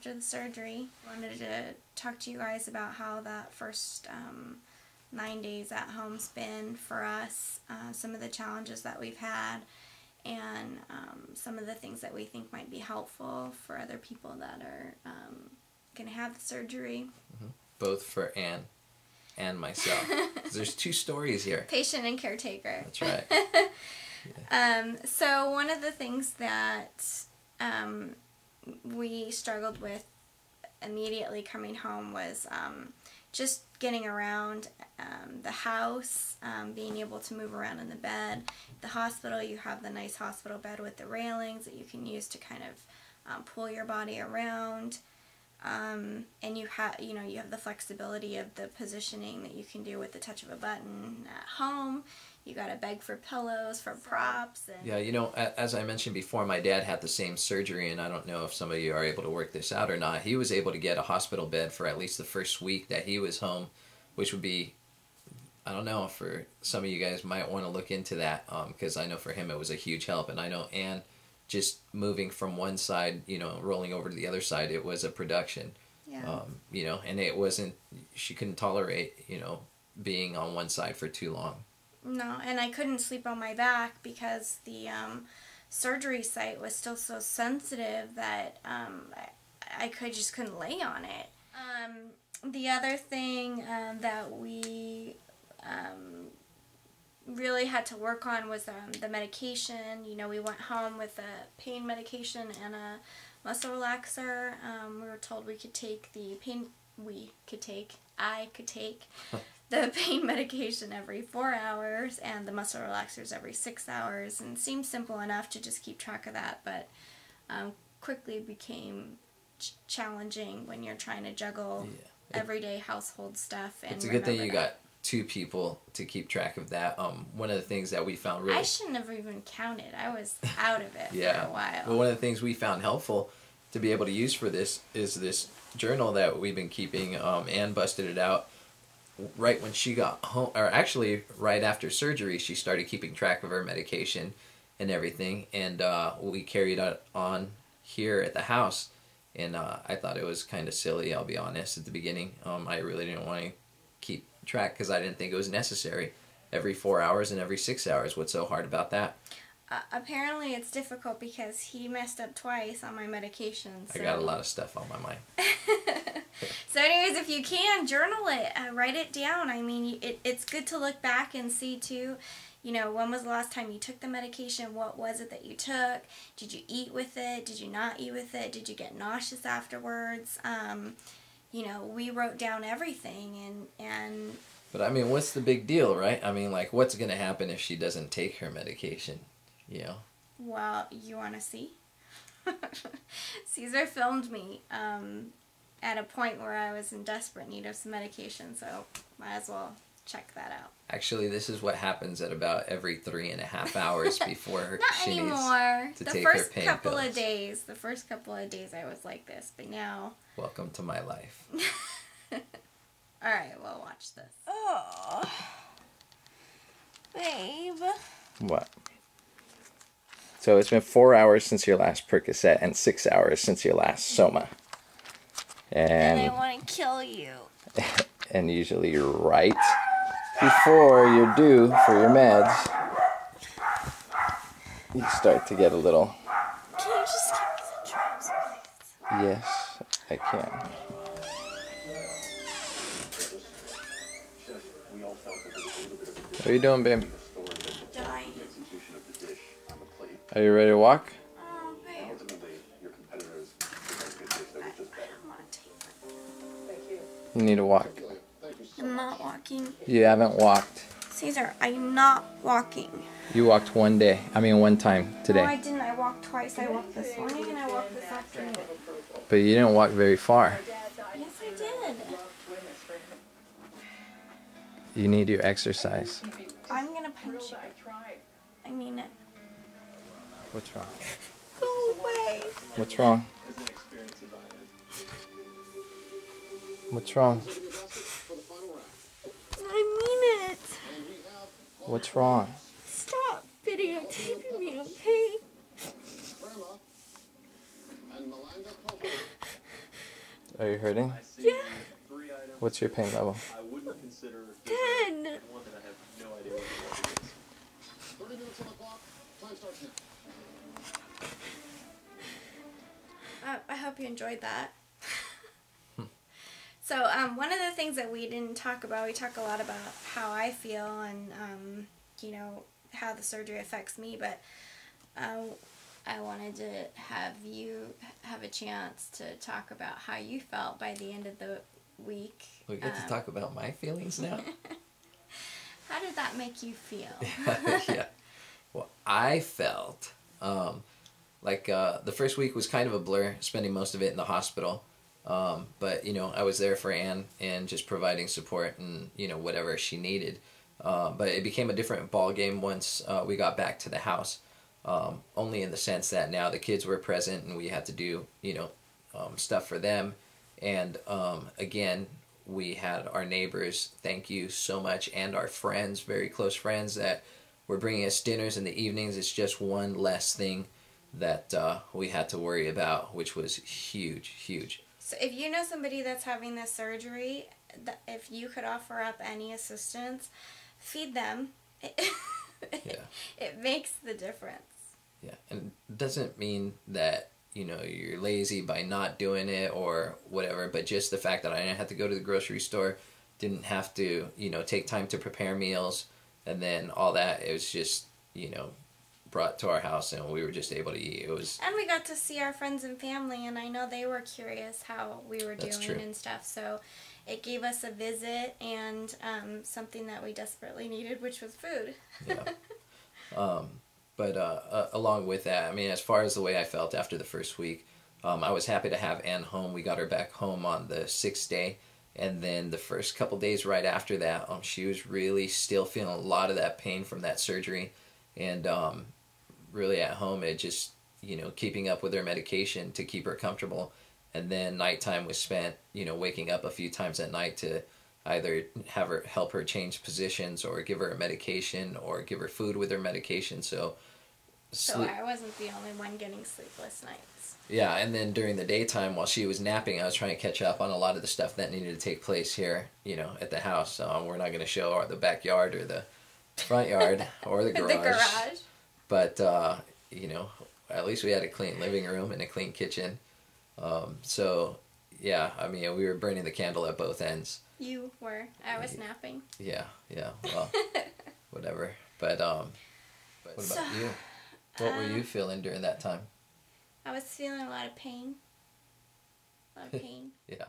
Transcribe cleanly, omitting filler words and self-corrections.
after the surgery. I wanted to talk to you guys about how that first 9 days at home's been for us, some of the challenges that we've had, and some of the things that we think might be helpful for other people that are going to have the surgery. Mm-hmm. Both for Anne and myself. There's two stories here. Patient and caretaker. That's right. Yeah. So one of the things that we struggled with immediately coming home was just getting around the house, being able to move around in the bed. The hospital, you have the nice hospital bed with the railings that you can use to kind of pull your body around. And you have the flexibility of the positioning that you can do with the touch of a button. At home, you gotta beg for pillows, for props. And yeah, as I mentioned before, my dad had the same surgery, and I don't know if some of you are able to work this out or not. He was able to get a hospital bed for at least the first week that he was home, which would be, I don't know, for some of you guys might want to look into that, because I know for him it was a huge help, and I know Anne, just moving from one side, rolling over to the other side, it was a production. Yeah. And it wasn't, she couldn't tolerate, being on one side for too long. No, and I couldn't sleep on my back because the surgery site was still so sensitive that I just couldn't lay on it. The other thing that we really had to work on was the medication. We went home with a pain medication and a muscle relaxer. We were told I could take the pain medication every 4 hours and the muscle relaxers every 6 hours. And it seemed simple enough to just keep track of that, but quickly became challenging when you're trying to juggle everyday household stuff. And it's a good thing you got two people to keep track of that. One of the things that we found really... I shouldn't have even counted. I was out of it for a while. But one of the things we found helpful to be able to use for this is this journal that we've been keeping. Anne busted it out right when she got home, or actually right after surgery. She started keeping track of her medication and everything, and we carried it on here at the house. And I thought it was kind of silly, I'll be honest, at the beginning. I really didn't want to keep track because I didn't think it was necessary. Every 4 hours and every 6 hours. What's so hard about that? Apparently it's difficult because he messed up twice on my medication. So. I got a lot of stuff on my mind. So anyways, if you can, journal it. Write it down. I mean, it's good to look back and see too, when was the last time you took the medication? What was it that you took? Did you eat with it? Did you not eat with it? Did you get nauseous afterwards? We wrote down everything and... But I mean, what's the big deal, right? I mean, like, what's going to happen if she doesn't take her medication, Well, you want to see? Caesar filmed me at a point where I was in desperate need of some medication, so might as well check that out. Actually, this is what happens at about every 3.5 hours before she needs to take her pain pills. The first couple of days I was like this, but now... Welcome to my life. Alright, well, watch this. Oh, babe. What? So it's been 4 hours since your last Percocet and 6 hours since your last Soma. And I want to kill you. And usually you're right before you're due for your meds, you start to get a little... Can you just give me the drugs, please? Yes, I can. What are you doing, babe? Dying. Are you ready to walk? Oh, babe. I want to take it. You need to walk. I'm not walking. You haven't walked. Caesar, I'm not walking. You walked one time today. No, I didn't. I walked twice. I walked this morning and I walked this afternoon. But you didn't walk very far. Yes, I did. You need your exercise. I'm going to punch you. I mean it. What's wrong? Go away. What's wrong? What's wrong? I mean it. What's wrong? Stop videotaping me, okay? Are you hurting? Yeah. What's your pain level? 10. I hope you enjoyed that. So, one of the things that we didn't talk about, we talk a lot about how I feel and, you know, how the surgery affects me, but I wanted to have you have a chance to talk about how you felt by the end of the week. We get to talk about my feelings now? How did that make you feel? Yeah. Well, I felt like the first week was kind of a blur, spending most of it in the hospital. But, you know, I was there for Anne and just providing support and, you know, whatever she needed. But it became a different ball game once we got back to the house. Only in the sense that now the kids were present and we had to do, you know, stuff for them. And again, we had our neighbors, thank you so much, and our friends, very close friends, that were bringing us dinners in the evenings. It's just one less thing that we had to worry about, which was huge, huge. So if you know somebody that's having this surgery, if you could offer up any assistance, feed them. Yeah. It makes the difference. Yeah, and it doesn't mean that, you know, you're lazy by not doing it or whatever, but just the fact that I didn't have to go to the grocery store, didn't have to, you know, take time to prepare meals, and then all that, it was just, you know, brought to our house and we were just able to eat. It was... And we got to see our friends and family, and I know they were curious how we were That's doing true. and stuff, so it gave us a visit and something that we desperately needed, which was food. Yeah. But along with that, I mean, as far as the way I felt after the first week, I was happy to have Anne home. We got her back home on the 6th day, and then the first couple days right after that, she was really still feeling a lot of that pain from that surgery, and really at home, it just, you know, keeping up with her medication to keep her comfortable. And then nighttime was spent, you know, waking up a few times at night to either help her change positions or give her a medication or give her food with her medication. So I wasn't the only one getting sleepless nights. Yeah, and then during the daytime while she was napping, I was trying to catch up on a lot of the stuff that needed to take place here, you know, at the house. We're not going to show the backyard or the front yard or the garage. The garage. But, you know, at least we had a clean living room and a clean kitchen. So, yeah, I mean, we were burning the candle at both ends. You were. I was napping. Yeah, well, whatever. But what about you? What were you feeling during that time? I was feeling a lot of pain. A lot of pain. Yeah.